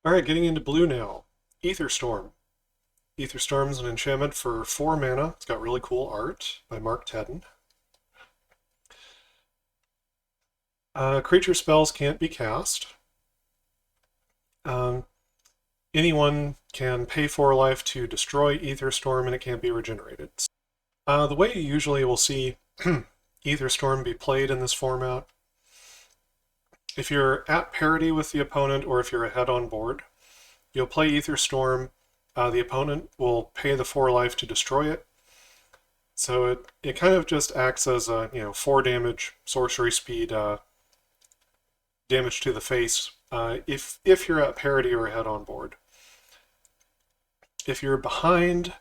Alright, getting into blue now. Ether Storm. Ether Storm is an enchantment for 4 mana. It's got really cool art by Mark Tedden. Creature spells can't be cast. Um, anyone can pay 4 life to destroy Ether Storm and it can't be regenerated. The way you usually will see Ether Storm be played in this format, if you're at parity with the opponent or if you're ahead on board, you'll play Ether Storm. The opponent will pay the 4 life to destroy it. So it kind of just acts as a 4 damage sorcery speed damage to the face if you're at parity or ahead on board. If you're behind,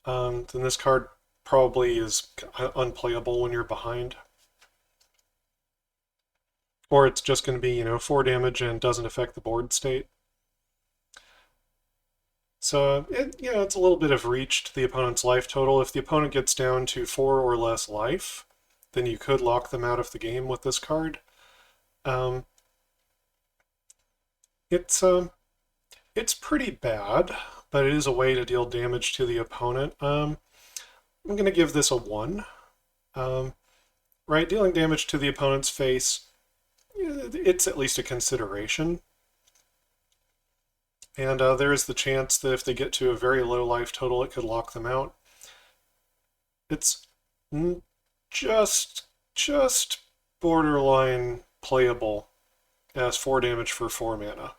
then this card probably is unplayable when you're behind. Or it's just going to be 4 damage and doesn't affect the board state. So it's a little bit of reach to the opponent's life total. If the opponent gets down to 4 or less life, then you could lock them out of the game with this card. It's pretty bad, but it is a way to deal damage to the opponent. I'm going to give this a 1. Right, dealing damage to the opponent's face, it's at least a consideration. And there is the chance that if they get to a very low life total, it could lock them out. It's just borderline playable as 4 damage for 4 mana.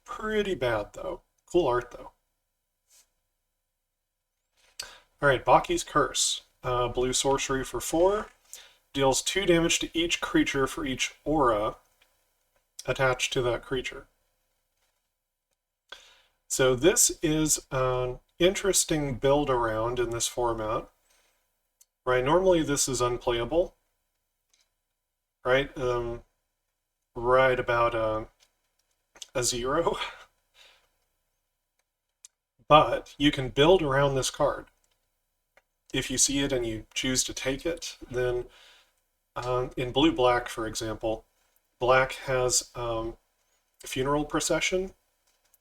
Pretty bad, though. Cool art, though. Alright, Baki's Curse. Blue sorcery for 4. Deals 2 damage to each creature for each aura attached to that creature. So this is an interesting build around in this format. Right, normally this is unplayable. Right, right about a 0. But you can build around this card. If you see it and you choose to take it, then in blue-black, for example, black has Funeral Procession.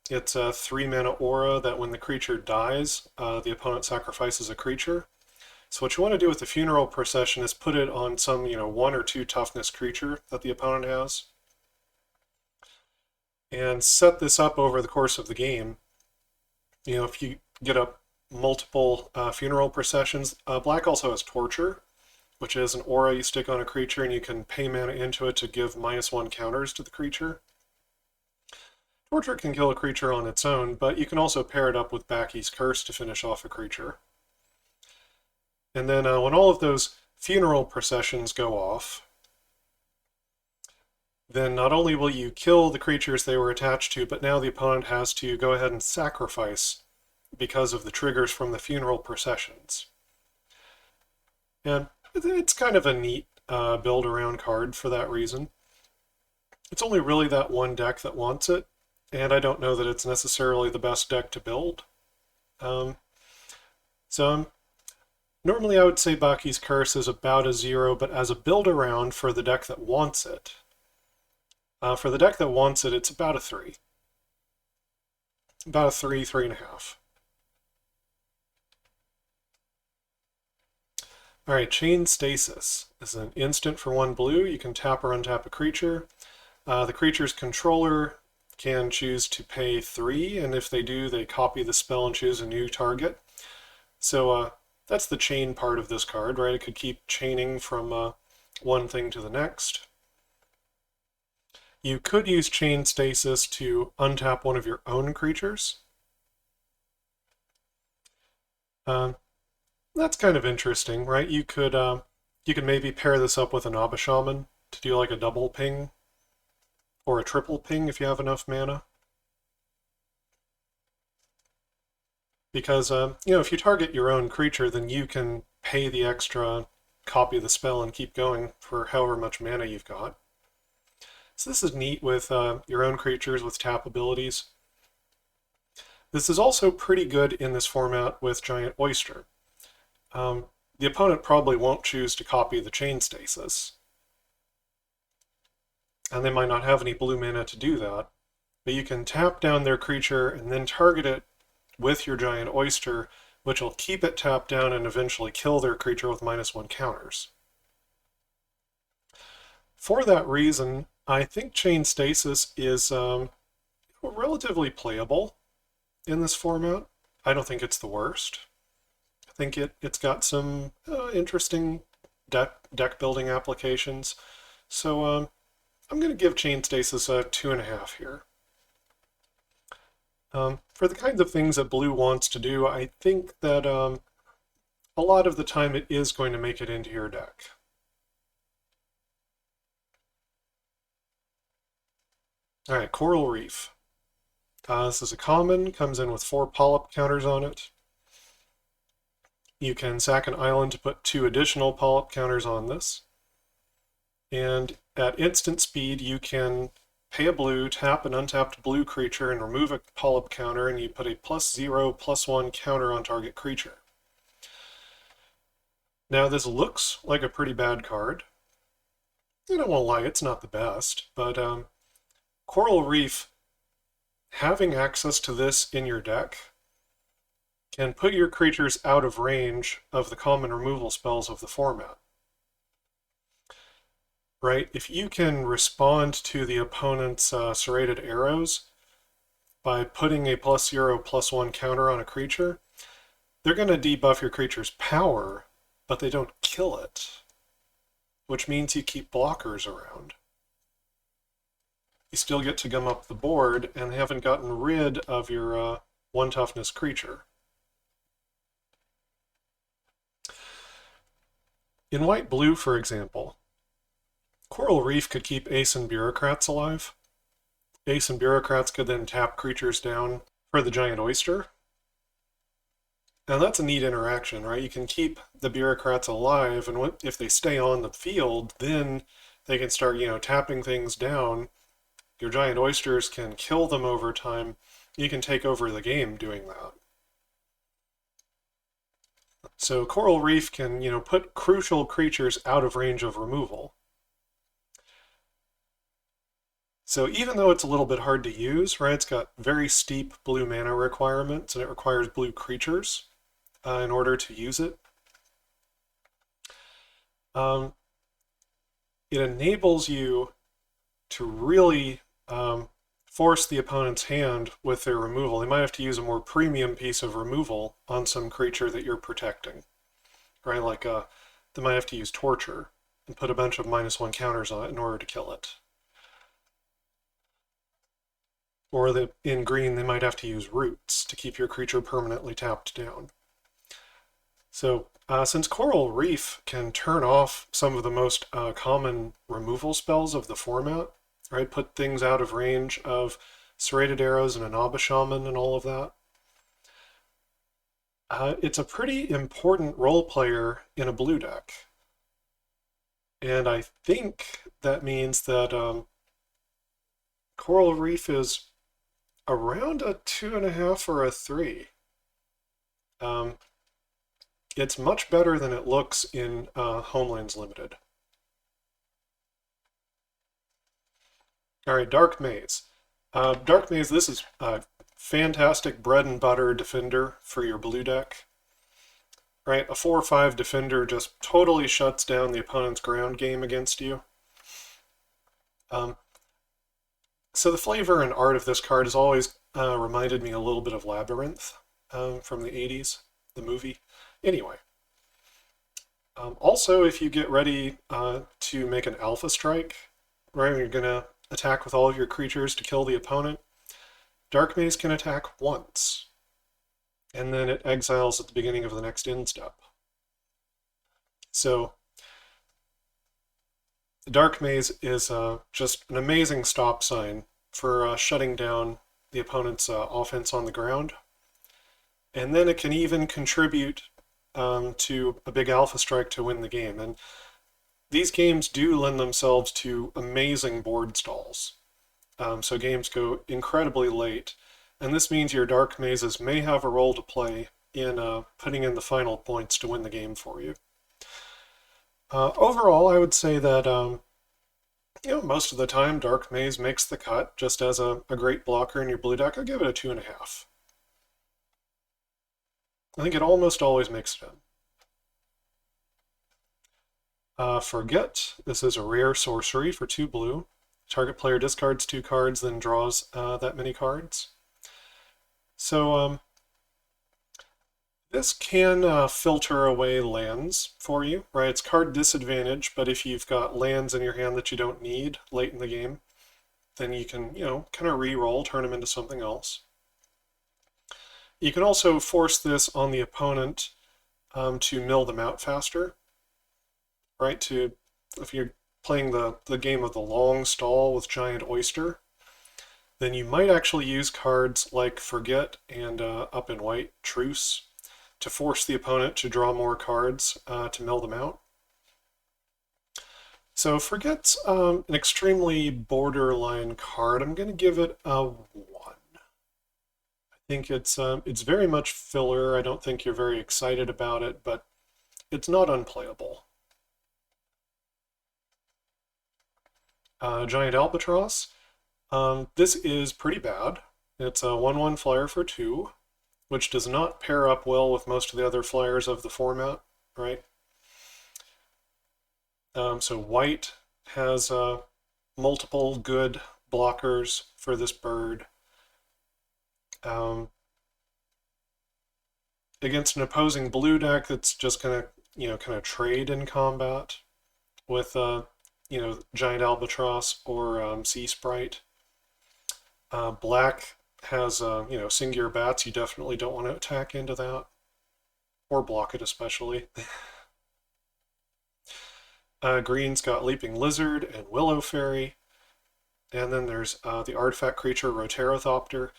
It's a 3 mana aura that when the creature dies, the opponent sacrifices a creature. So what you want to do with the Funeral Procession is put it on some 1 or 2 toughness creature that the opponent has, and set this up over the course of the game. If you get up multiple Funeral Processions, black also has Torture, which is an aura you stick on a creature and you can pay mana into it to give -1 counters to the creature. Torture can kill a creature on its own, but you can also pair it up with Baki's Curse to finish off a creature. And then when all of those Funeral Processions go off, then not only will you kill the creatures they were attached to, but now the opponent has to go ahead and sacrifice because of the triggers from the Funeral Processions. And it's kind of a neat build-around card for that reason. It's only really that one deck that wants it, and I don't know that it's necessarily the best deck to build. Normally I would say Baki's Curse is about a 0, but as a build-around for the deck that wants it, it's about a 3. About a 3, 3.5. Alright, Chain Stasis is an instant for 1 blue. You can tap or untap a creature. The creature's controller can choose to pay 3, and if they do, they copy the spell and choose a new target. So that's the chain part of this card, right? It could keep chaining from one thing to the next. You could use Chain Stasis to untap one of your own creatures. That's kind of interesting, right? You could maybe pair this up with an Abba Shaman to do like a double ping, or a triple ping if you have enough mana. Because, if you target your own creature, then you can pay the extra, copy the spell, and keep going for however much mana you've got. So this is neat with your own creatures with tap abilities. This is also pretty good in this format with Giant Oyster. The opponent probably won't choose to copy the Chain Stasis, and they might not have any blue mana to do that. but you can tap down their creature and then target it with your giant oyster, which will keep it tapped down and eventually kill their creature with -1 counters. For that reason, I think Chain Stasis is relatively playable in this format. I don't think it's the worst. I think it's got some interesting deck building applications. So I'm going to give Chain Stasis a 2.5 here. For the kinds of things that Blue wants to do, I think that a lot of the time it is going to make it into your deck. All right, Coral Reef. This is a common, comes in with 4 polyp counters on it. You can sack an island to put 2 additional polyp counters on this. And at instant speed, you can pay a blue, tap an untapped blue creature, and remove a polyp counter, and you put a +0/+1 counter on target creature. Now, this looks like a pretty bad card. I don't want to lie, it's not the best, but Coral Reef, having access to this in your deck, can put your creatures out of range of the common removal spells of the format. Right? If you can respond to the opponent's serrated arrows by putting a +0/+1 counter on a creature, they're going to debuff your creature's power, but they don't kill it, which means you keep blockers around. You still get to gum up the board and haven't gotten rid of your 1 toughness creature. In white-blue, for example, Coral Reef could keep Ace and Bureaucrats alive. Ace and Bureaucrats could then tap creatures down for the giant oyster. And that's a neat interaction, right? You can keep the Bureaucrats alive, and if they stay on the field, then they can start, tapping things down. Your giant oysters can kill them over time. You can take over the game doing that. So Coral Reef can, put crucial creatures out of range of removal. So even though it's a little bit hard to use, right, it's got very steep blue mana requirements, and it requires blue creatures in order to use it. It enables you to really force the opponent's hand with their removal. They might have to use a more premium piece of removal on some creature that you're protecting, right? Like they might have to use Torture and put a bunch of -1 counters on it in order to kill it. Or in green, they might have to use Roots to keep your creature permanently tapped down. So since Coral Reef can turn off some of the most common removal spells of the format, right? Put things out of range of Serrated Arrows and Anaba Shaman and all of that. It's a pretty important role player in a blue deck. And I think that means that Coral Reef is around a 2.5 or a 3. It's much better than it looks in Homelands Limited. All right, Dark Maze. Dark Maze, this is a fantastic bread and butter defender for your blue deck. Right, a 4/5 defender just totally shuts down the opponent's ground game against you. So the flavor and art of this card has always reminded me a little bit of Labyrinth from the 80s, the movie. Anyway. Also, if you get ready to make an Alpha Strike, right, you're going to attack with all of your creatures to kill the opponent, Dark Maze can attack once, and then it exiles at the beginning of the next end step. So Dark Maze is just an amazing stop sign for shutting down the opponent's offense on the ground. And then it can even contribute to a big Alpha Strike to win the game. And these games do lend themselves to amazing board stalls. So games go incredibly late. And this means your Dark Mazes may have a role to play in putting in the final points to win the game for you. Overall, I would say that Most of the time, Dark Maze makes the cut just as a great blocker in your blue deck. I'll give it a 2.5. I think it almost always makes it in. Forget, this is a rare sorcery for 2 blue. Target player discards 2 cards, then draws that many cards. So this can filter away lands for you, right? It's card disadvantage, but if you've got lands in your hand that you don't need late in the game, then you can, kind of re-roll, turn them into something else. You can also force this on the opponent to mill them out faster, right? If you're playing the game of the long stall with Giant Oyster, then you might actually use cards like Forget and Up in White Truce to force the opponent to draw more cards to mill them out. So Forget's an extremely borderline card. I'm going to give it a 1. I think it's very much filler. I don't think you're very excited about it, but it's not unplayable. Giant Albatross. This is pretty bad. It's a 1/1 flyer for 2, which does not pair up well with most of the other flyers of the format, right? So white has multiple good blockers for this bird. Against an opposing blue deck that's just gonna, kind of trade in combat with, Giant Albatross or Sea Sprite. Black has, Singular Bats. You definitely don't want to attack into that, or block it especially. Green's got Leaping Lizard and Willow Fairy. And then there's the artifact creature Roterothopter.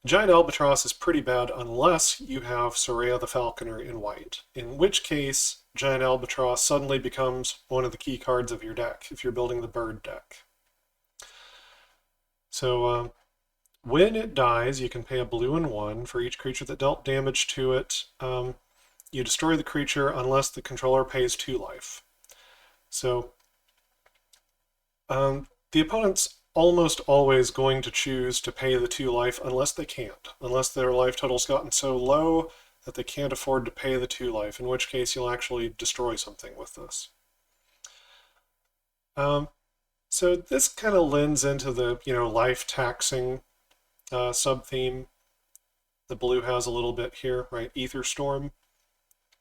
Giant Albatross is pretty bad unless you have Soraya the Falconer in white, in which case Giant Albatross suddenly becomes one of the key cards of your deck if you're building the bird deck. So when it dies, you can pay a blue and 1 for each creature that dealt damage to it. You destroy the creature unless the controller pays 2 life. So the opponent's almost always going to choose to pay the 2 life unless they can't, unless their life total's gotten so low that they can't afford to pay the 2 life, in which case you'll actually destroy something with this. So this kind of lends into the, life taxing sub-theme. The blue has a little bit here, right? Ether Storm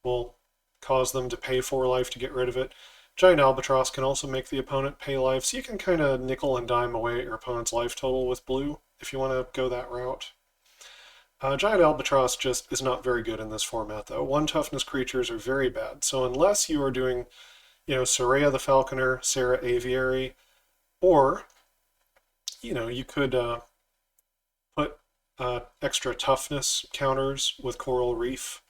will cause them to pay 4 life to get rid of it. Giant Albatross can also make the opponent pay life, so you can kind of nickel and dime away at your opponent's life total with blue if you want to go that route. Giant Albatross just is not very good in this format, though. 1 toughness creatures are very bad, so unless you are doing, Soraya the Falconer, Sarah Aviary, or, you could put extra toughness counters with Coral Reef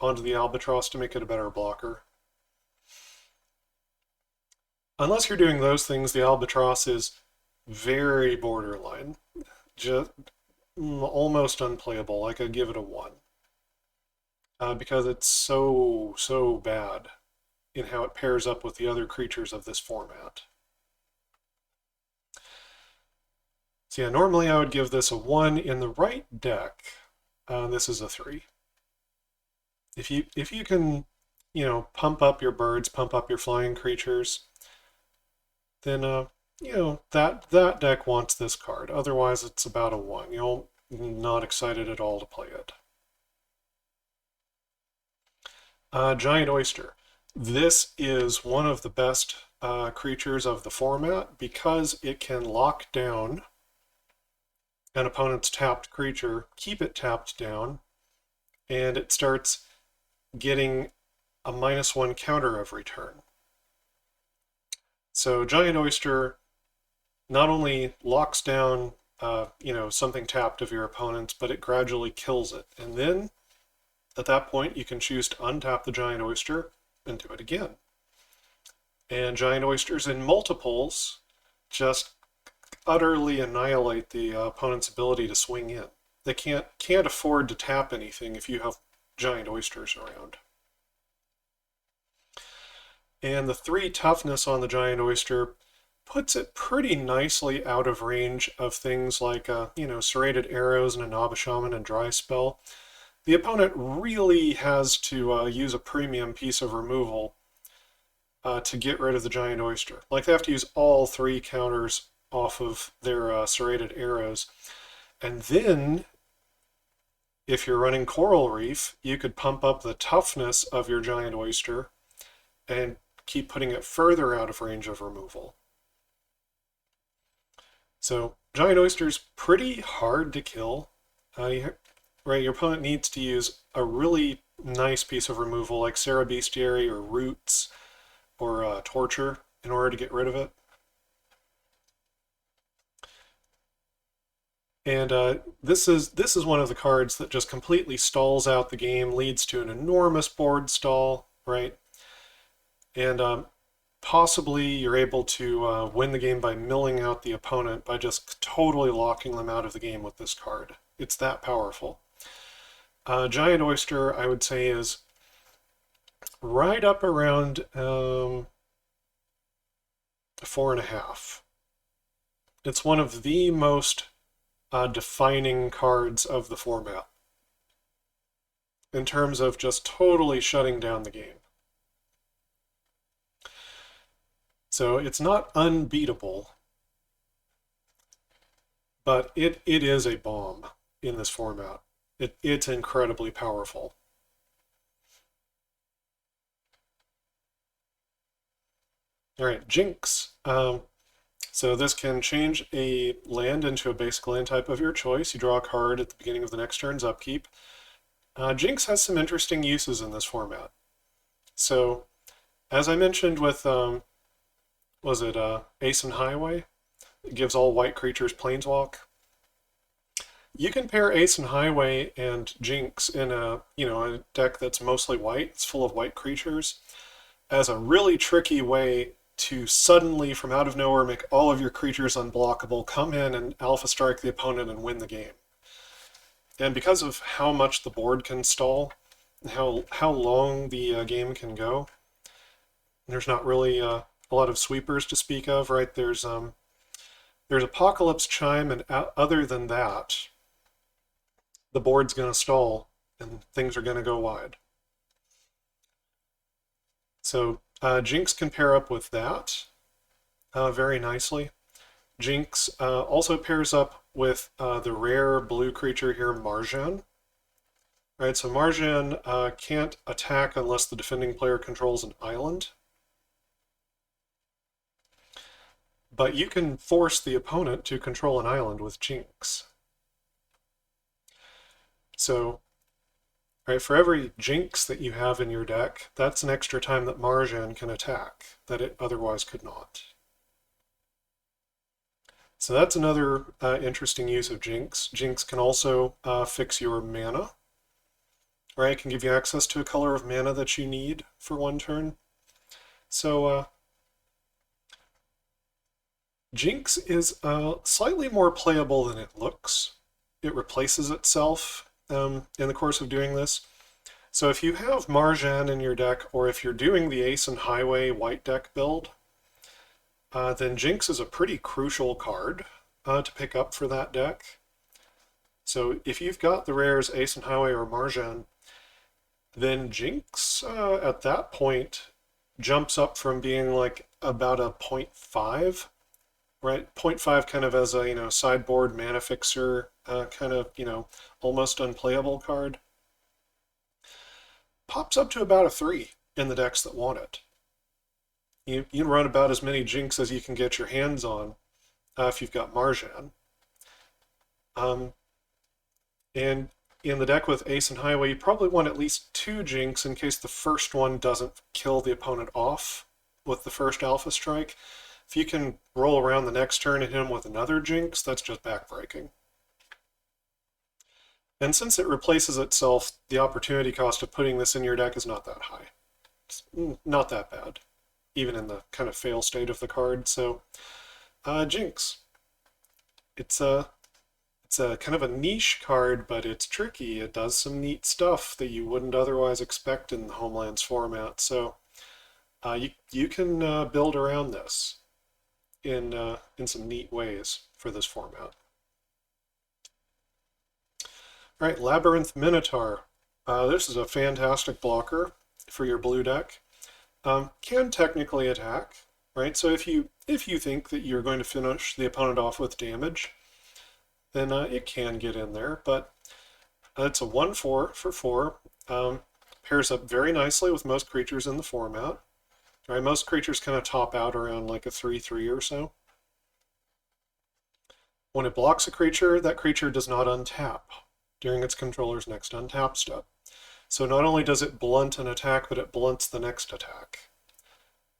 onto the Albatross to make it a better blocker. Unless you're doing those things, the Albatross is very borderline. Just almost unplayable. I could give it a 1. Because it's so bad in how it pairs up with the other creatures of this format. So yeah, normally I would give this a 1. In the right deck, this is a 3. If you can, pump up your birds, pump up your flying creatures, then that deck wants this card. Otherwise, it's about a 1. You're not excited at all to play it. Giant Oyster. This is one of the best creatures of the format because it can lock down an opponent's tapped creature, keep it tapped down, and it starts getting a -1 counter every turn. So Giant Oyster not only locks down, something tapped of your opponent's, but it gradually kills it. And then, at that point, you can choose to untap the Giant Oyster and do it again. And Giant Oysters in multiples just utterly annihilate the opponent's ability to swing in. They can't afford to tap anything if you have Giant Oysters around. And the 3 toughness on the Giant Oyster puts it pretty nicely out of range of things like, serrated arrows and a Naba Shaman and dry spell. The opponent really has to use a premium piece of removal to get rid of the Giant Oyster. Like, they have to use all 3 counters off of their serrated arrows. And then, if you're running Coral Reef, you could pump up the toughness of your Giant Oyster and keep putting it further out of range of removal. So Giant Oyster's pretty hard to kill. Your opponent needs to use a really nice piece of removal like Serra Bestiary or Roots or Torture in order to get rid of it. And this is one of the cards that just completely stalls out the game, leads to an enormous board stall, right? And possibly you're able to win the game by milling out the opponent by just totally locking them out of the game with this card. It's that powerful. Giant Oyster, I would say, is right up around 4.5. It's one of the most defining cards of the format in terms of just totally shutting down the game. So it's not unbeatable, but it is a bomb in this format. It's incredibly powerful. All right, Jinx. So this can change a land into a basic land type of your choice. You draw a card at the beginning of the next turn's upkeep. Jinx has some interesting uses in this format. So, as I mentioned with, Ace and Highway? It gives all white creatures Planeswalk. You can pair Ace and Highway and Jinx in a deck that's mostly white. It's full of white creatures, as a really tricky way to suddenly, from out of nowhere, make all of your creatures unblockable, come in and alpha strike the opponent and win the game. And because of how much the board can stall, and how long the game can go, there's not really a lot of sweepers to speak of, right? There's Apocalypse Chime, and other than that, the board's going to stall and things are going to go wide. So Jinx can pair up with that very nicely. Jinx also pairs up with the rare blue creature here, Marjan. Right, so Marjan can't attack unless the defending player controls an island. But you can force the opponent to control an island with Jinx. So, right, for every Jinx that you have in your deck, that's an extra time that Marjan can attack that it otherwise could not. So that's another interesting use of Jinx. Jinx can also fix your mana. Right, it can give you access to a color of mana that you need for one turn. So Jinx is slightly more playable than it looks. It replaces itself in the course of doing this. So if you have Marjan in your deck, or if you're doing the Ace and Highway white deck build, then Jinx is a pretty crucial card to pick up for that deck. So if you've got the rares Ace and Highway or Marjan, then Jinx at that point jumps up from being like about a 0.5, right? 0.5 kind of as a sideboard mana fixer, kind of almost unplayable card. Pops up to about a 3 in the decks that want it. You can run about as many Jinx as you can get your hands on if you've got Marjan. And in the deck with Ace and Highway, you probably want at least 2 Jinx in case the first one doesn't kill the opponent off with the first Alpha Strike. If you can roll around the next turn and hit him with another Jinx, that's just backbreaking. And since it replaces itself, the opportunity cost of putting this in your deck is not that high. It's not that bad, even in the kind of fail state of the card. So, Jinx. It's a kind of a niche card, but it's tricky. It does some neat stuff that you wouldn't otherwise expect in the Homelands format. So You can build around this in some neat ways for this format. All right, Labyrinth Minotaur. This is a fantastic blocker for your blue deck. Can technically attack, right? So if you think that you're going to finish the opponent off with damage, then it can get in there. But it's a 1/4 for 4. Pairs up very nicely with most creatures in the format. Right, most creatures kind of top out around like a 3/3 or so. When it blocks a creature, that creature does not untap during its controller's next untap step. So not only does it blunt an attack, but it blunts the next attack.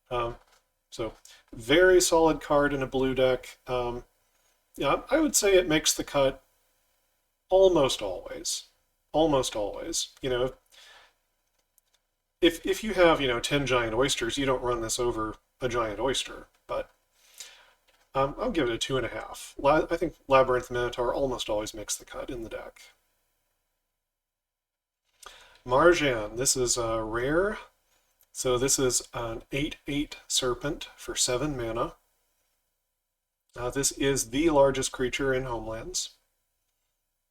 So very solid card in a blue deck. Yeah, I would say it makes the cut almost always. Almost always. You know, if you have, 10 giant oysters, you don't run this over a giant oyster, but I'll give it a 2.5. I think Labyrinth Minotaur almost always makes the cut in the deck. Marjan, this is rare. So this is an 8/8 Serpent for 7 mana. This is the largest creature in Homelands.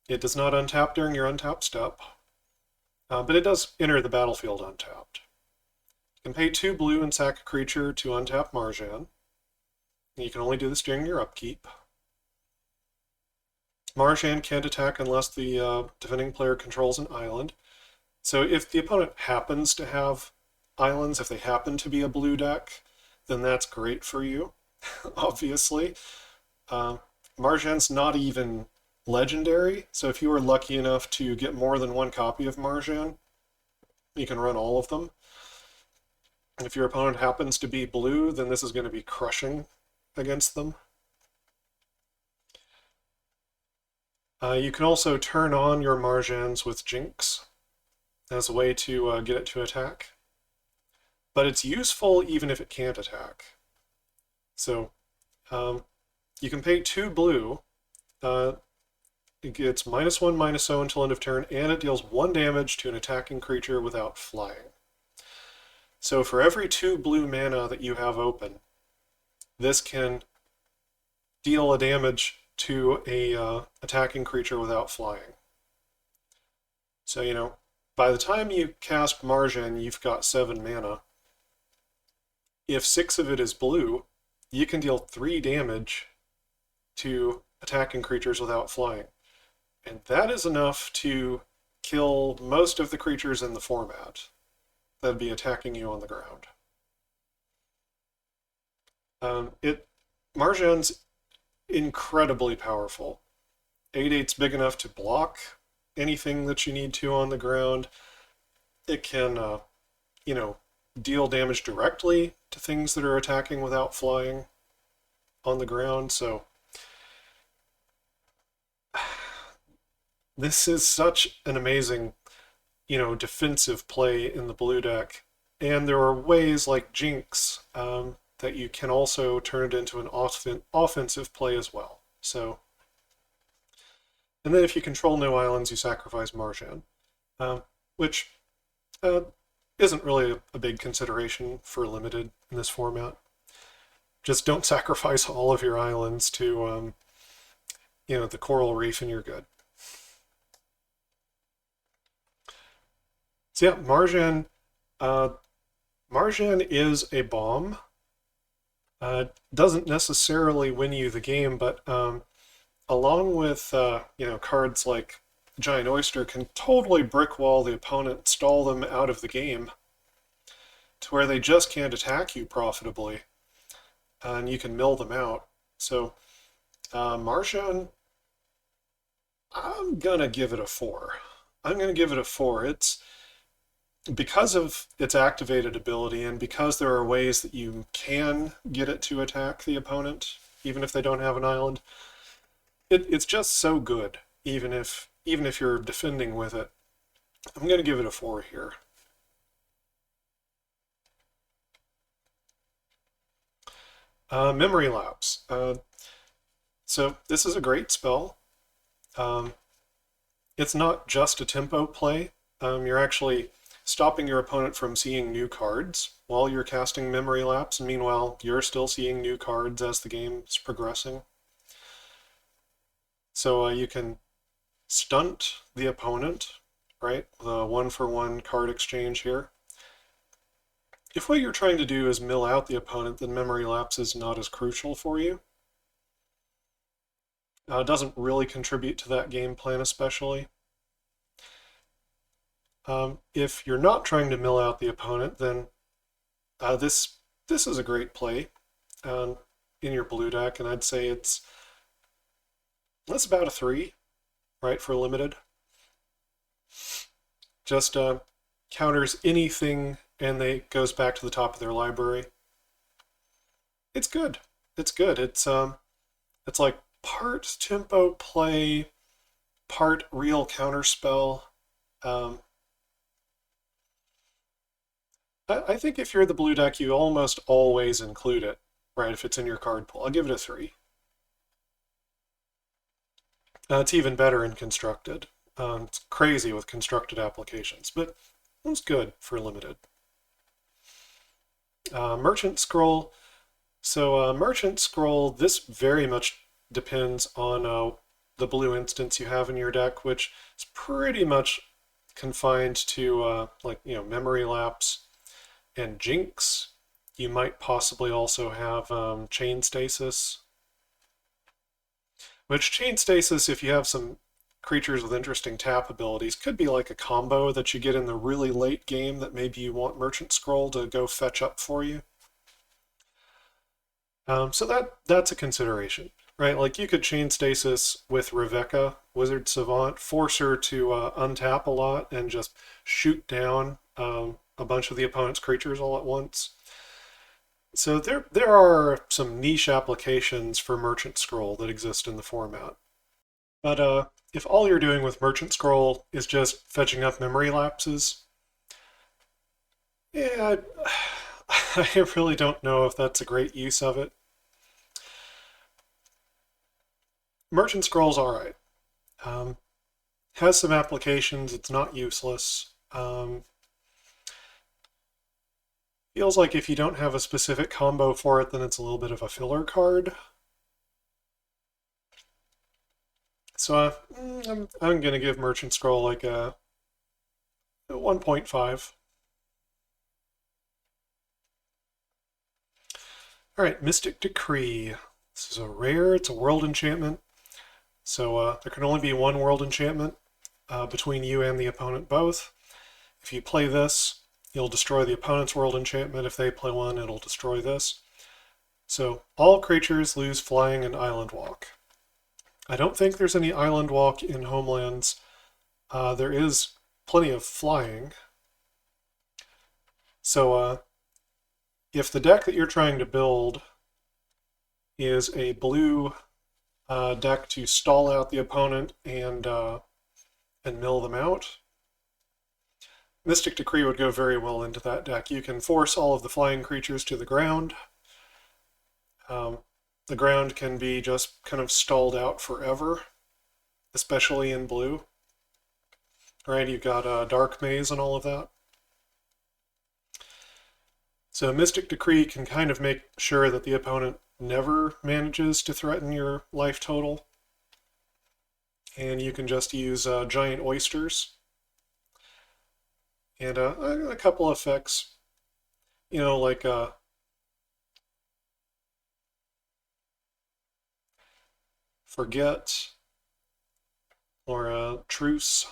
It does not untap during your untap step, but it does enter the battlefield untapped. You can pay 2 blue and sack a creature to untap Marjan. You can only do this during your upkeep. Marjan can't attack unless the defending player controls an island. So if the opponent happens to have islands, if they happen to be a blue deck, then that's great for you, obviously. Marjan's not even legendary, so if you are lucky enough to get more than one copy of Marjan, you can run all of them. And if your opponent happens to be blue, then this is going to be crushing against them. You can also turn on your Marjans with Jinx as a way to get it to attack. But it's useful even if it can't attack. So you can pay 2 blue. It gets -1/-0 until end of turn, and it deals 1 damage to an attacking creature without flying. So for every 2 blue mana that you have open, this can deal a damage to a attacking creature without flying. So, by the time you cast Marjan, you've got 7 mana. If 6 of it is blue, you can deal 3 damage to attacking creatures without flying. And that is enough to kill most of the creatures in the format that'd be attacking you on the ground. Marjan's incredibly powerful. 8/8's big enough to block anything that you need to on the ground. It can, deal damage directly to things that are attacking without flying on the ground. So this is such an amazing, defensive play in the blue deck. And there are ways like Jinx that you can also turn it into an offensive play as well. So, and then if you control no islands, you sacrifice Marjan, which isn't really a big consideration for limited in this format. Just don't sacrifice all of your islands to, the coral reef, and you're good. So yeah, Marjan is a bomb. Doesn't necessarily win you the game, but along with cards like Giant Oyster, can totally brickwall the opponent, stall them out of the game to where they just can't attack you profitably, and you can mill them out. So Marjan, I'm gonna give it a 4. I'm gonna give it a 4. It's because of its activated ability, and because there are ways that you can get it to attack the opponent, even if they don't have an island. It's just so good, even if you're defending with it. I'm going to give it a 4 here. Memory Lapse. So this is a great spell. It's not just a tempo play. You're actually stopping your opponent from seeing new cards while you're casting Memory Lapse, and meanwhile, you're still seeing new cards as the game's progressing. So you can stunt the opponent, right? The one-for-one card exchange here. If what you're trying to do is mill out the opponent, then Memory Lapse is not as crucial for you. It doesn't really contribute to that game plan especially. If you're not trying to mill out the opponent, then this is a great play in your blue deck, and I'd say that's about a 3, right, for limited. Just counters anything, and they goes back to the top of their library. It's good. It's good. It's like part tempo play, part real counterspell. I think if you're the blue deck, you almost always include it, right, if it's in your card pool. I'll give it a 3. It's even better in constructed. It's crazy with constructed applications, but it's good for limited. Merchant Scroll. So Merchant Scroll, this very much depends on the blue instance you have in your deck, which is pretty much confined to Memory Lapse and Jinx. You might possibly also have Chain Stasis. Which Chain Stasis, if you have some creatures with interesting tap abilities, could be like a combo that you get in the really late game that maybe you want Merchant Scroll to go fetch up for you. So that's a consideration, right? Like you could Chain Stasis with Rebecca, Wizard Savant, force her to untap a lot and just shoot down a bunch of the opponent's creatures all at once. So there are some niche applications for Merchant Scroll that exist in the format. But if all you're doing with Merchant Scroll is just fetching up memory lapses, yeah, I really don't know if that's a great use of it. Merchant Scroll's alright. Has some applications, it's not useless. Feels like if you don't have a specific combo for it, then it's a little bit of a filler card. So I'm going to give Merchant Scroll like a 1.5. Alright, Mystic Decree. This is a rare, it's a world enchantment. So there can only be one world enchantment between you and the opponent both. If you play this, you'll destroy the opponent's world enchantment. If they play one, it'll destroy this. So all creatures lose flying and island walk. I don't think there's any island walk in Homelands. There is plenty of flying. So if the deck that you're trying to build is a blue deck to stall out the opponent and mill them out, Mystic Decree would go very well into that deck. You can force all of the flying creatures to the ground. The ground can be just kind of stalled out forever, especially in blue. Right, you've got Dark Maze and all of that. So Mystic Decree can kind of make sure that the opponent never manages to threaten your life total. And you can just use Giant Oysters. And a couple effects, like Forget or Truce.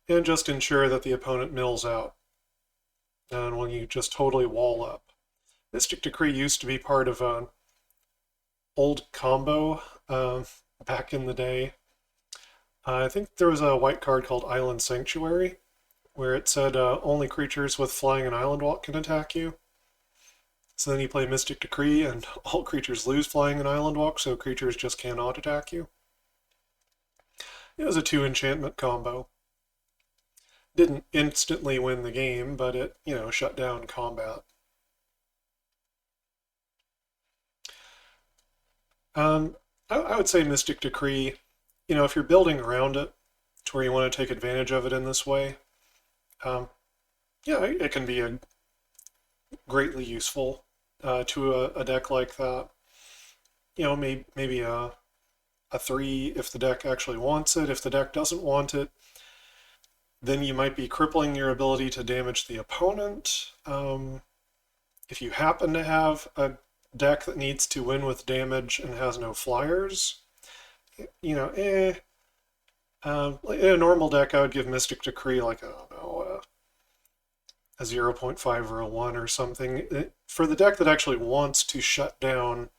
And just ensure that the opponent mills out. And when you just totally wall up. Mystic Decree used to be part of an old combo back in the day. I think there was a white card called Island Sanctuary, where it said only creatures with flying and island walk can attack you. So then you play Mystic Decree, and all creatures lose flying and island walk, so creatures just cannot attack you. It was a 2 enchantment combo. Didn't instantly win the game, but it, shut down combat. I would say Mystic Decree, if you're building around it, to where you want to take advantage of it in this way, um, yeah, it can be greatly useful to a deck like that. Maybe a 3 if the deck actually wants it. If the deck doesn't want it, then you might be crippling your ability to damage the opponent. If you happen to have a deck that needs to win with damage and has no flyers, you know, eh. In a normal deck, I would give Mystic Decree like, I don't know, a 0.5 or a 1 or something. For the deck that actually wants to shut down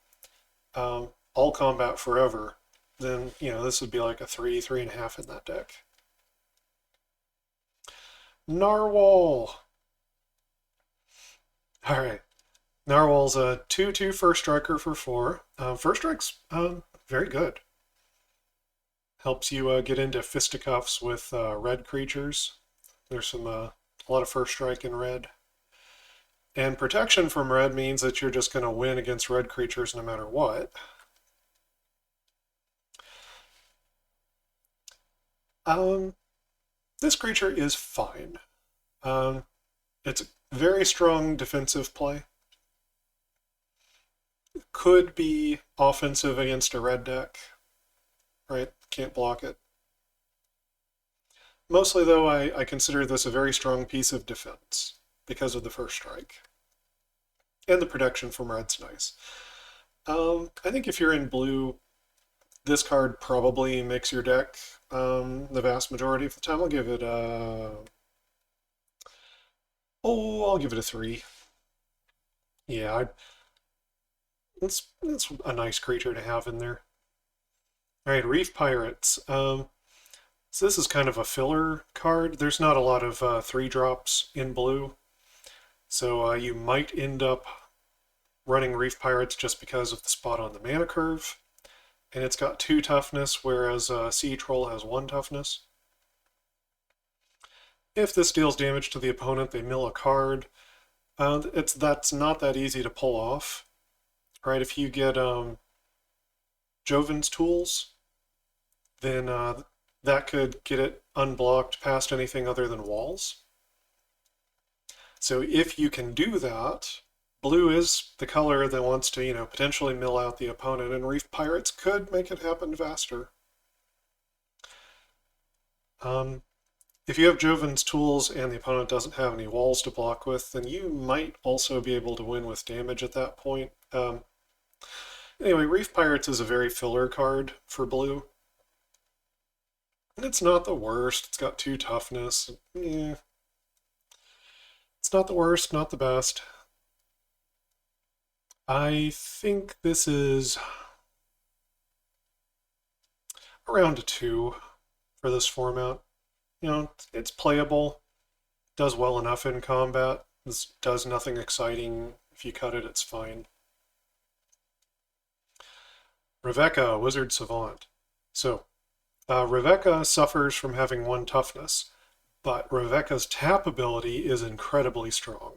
all combat forever, then, this would be like a 3, 3.5 in that deck. Narwhal! Alright. Narwhal's a 2/2 first striker for 4. First strike's very good. Helps you get into fisticuffs with red creatures. There's a lot of first strike in red. And protection from red means that you're just going to win against red creatures no matter what. This creature is fine. It's a very strong defensive play. Could be offensive against a red deck, right? Can't block it. Mostly, though, I consider this a very strong piece of defense because of the first strike. And the protection from red's nice. I think if you're in blue, this card probably makes your deck the vast majority of the time. I'll give it I'll give it a 3. Yeah, it's a nice creature to have in there. All right, Reef Pirates. So this is kind of a filler card. There's not a lot of 3-drops in blue. So you might end up running Reef Pirates just because of the spot on the mana curve. And it's got 2 toughness, whereas Sea Troll has 1 toughness. If this deals damage to the opponent, they mill a card. That's not that easy to pull off. Right, if you get Joven's Tools, then that could get it unblocked past anything other than walls. So if you can do that, blue is the color that wants to, potentially mill out the opponent, and Reef Pirates could make it happen faster. If you have Joven's Tools and the opponent doesn't have any walls to block with, then you might also be able to win with damage at that point. Anyway, Reef Pirates is a very filler card for blue. And it's not the worst. It's got 2 toughness. Yeah. It's not the worst, not the best. I think this is around a 2 for this format. It's playable, does well enough in combat. This does nothing exciting. If you cut it, it's fine. Rebecca, Wizard Savant. So, Rebecca suffers from having 1 toughness, but Rebecca's tap ability is incredibly strong.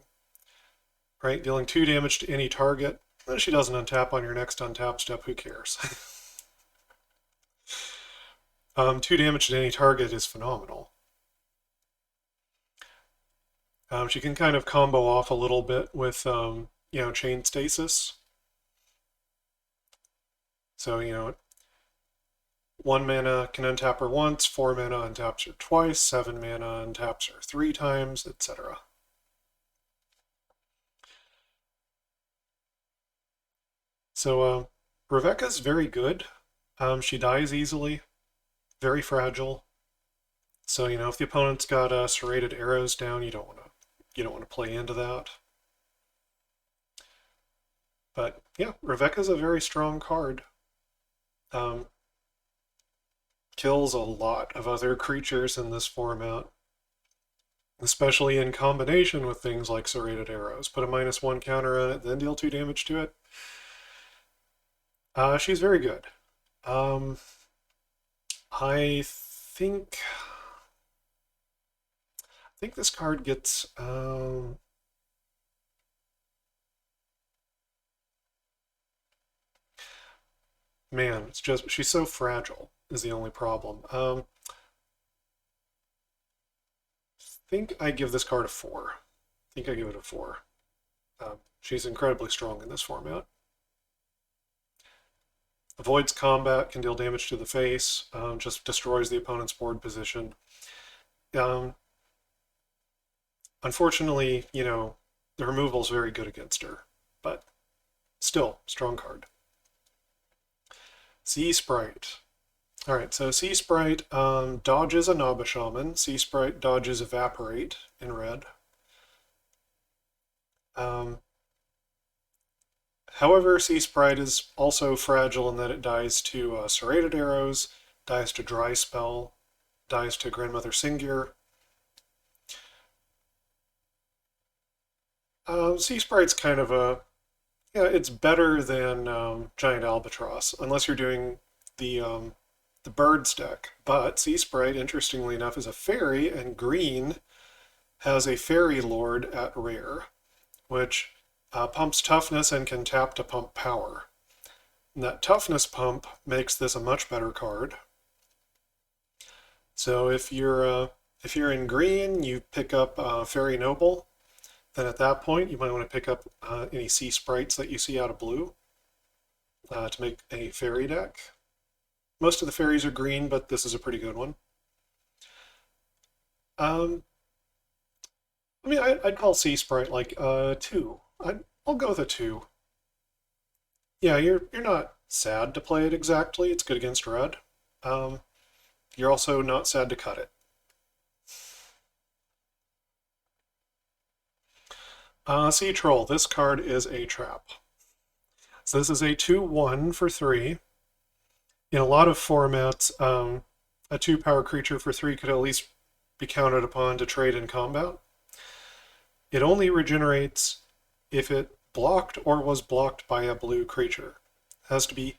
Right? Dealing 2 damage to any target. If she doesn't untap on your next untap step, who cares? 2 damage to any target is phenomenal. She can kind of combo off a little bit with, Chain Stasis. So, 1 mana can untap her once, 4 mana untaps her twice, 7 mana untaps her 3 times, etc. So Rebecca's very good. She dies easily, very fragile. So if the opponent's got serrated arrows down, you don't want to play into that. But yeah, Rebecca's a very strong card. Kills a lot of other creatures in this format, especially in combination with things like serrated arrows. Put a -1 counter on it, then deal 2 damage to it. She's very good. I think this card gets man, it's just she's so fragile is the only problem. think I give this card a 4. I think I give it a 4. She's incredibly strong in this format. Avoids combat, can deal damage to the face, just destroys the opponent's board position. Um, Unfortunately, the removal is very good against her, but still, strong card. Sea Sprite. Alright, so Sea Sprite dodges a Naba Shaman. Sea Sprite dodges Evaporate in red. However, Sea Sprite is also fragile in that it dies to Serrated Arrows, dies to Dry Spell, dies to Grandmother Singear. Sea Sprite's kind of it's better than Giant Albatross, unless you're doing the Birds deck. But Sea Sprite, interestingly enough, is a fairy, and green has a Fairy Lord at rare, which pumps toughness and can tap to pump power. And that toughness pump makes this a much better card. So if you're in green, you pick up Fairy Noble. Then at that point, you might want to pick up any Sea Sprites that you see out of blue to make a fairy deck. Most of the fairies are green, but this is a pretty good one. I mean, I'd call Sea Sprite like 2. I'll go with a 2. Yeah, you're not sad to play it exactly. It's good against red. You're also not sad to cut it. Sea Troll. This card is a trap. So this is a 2/1 for 3. In a lot of formats, a 2-power creature for 3 could at least be counted upon to trade in combat. It only regenerates if it blocked or was blocked by a blue creature. It has to be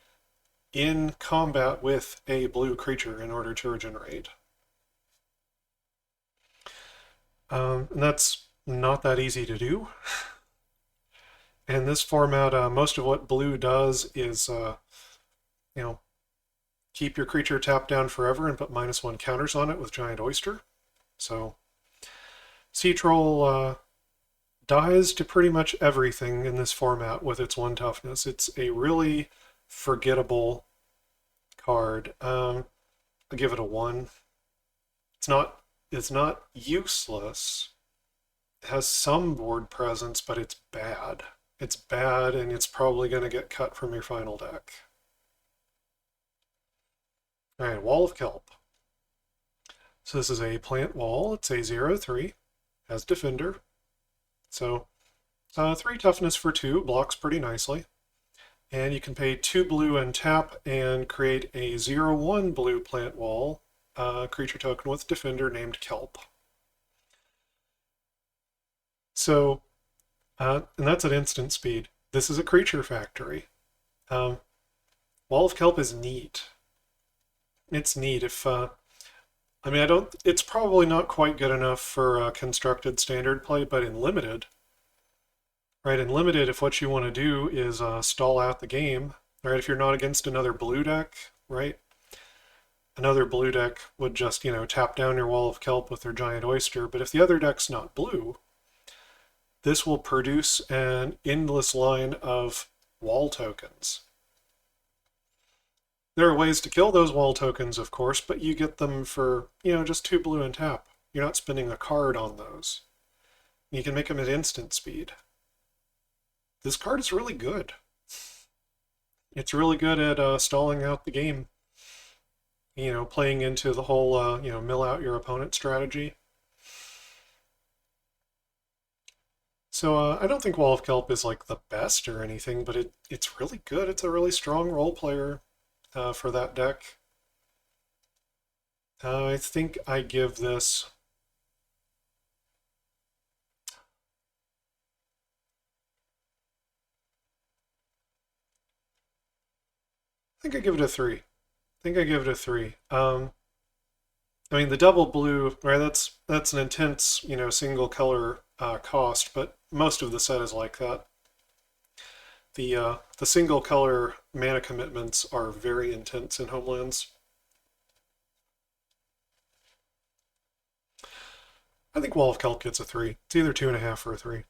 in combat with a blue creature in order to regenerate. And that's not that easy to do. In this format, most of what blue does is, keep your creature tapped down forever and put -1 counters on it with Giant Oyster. So, Sea Troll dies to pretty much everything in this format with its 1 toughness. It's a really forgettable card. I'll give it a 1. It's not useless. It has some board presence, but it's bad. It's bad, and it's probably going to get cut from your final deck. Alright, Wall of Kelp. So this is a plant wall. It's a 0/3. Has Defender. So 3 toughness for 2. Blocks pretty nicely. And you can pay 2 blue and tap and create a 0/1 blue plant wall creature token with Defender named Kelp. So, and that's at instant speed. This is a creature factory. Wall of Kelp is neat. It's neat. It's probably not quite good enough for constructed standard play, but in limited, right? In limited, if what you want to do is stall out the game, right? If you're not against another blue deck, right? Another blue deck would just, tap down your Wall of Kelp with their Giant Oyster. But if the other deck's not blue, this will produce an endless line of wall tokens. There are ways to kill those wall tokens, of course, but you get them for, just 2 blue and tap. You're not spending a card on those. You can make them at instant speed. This card is really good. It's really good at stalling out the game. Playing into the whole, mill out your opponent strategy. So I don't think Wall of Kelp is like the best or anything, but it's really good. It's a really strong role player for that deck. I think I give this... I think I give it a 3. I mean, the double blue, right? That's an intense, single color cost, but most of the set is like that. The single color mana commitments are very intense in Homelands. I think Wall of Kelp gets a 3. It's either 2.5 or a 3.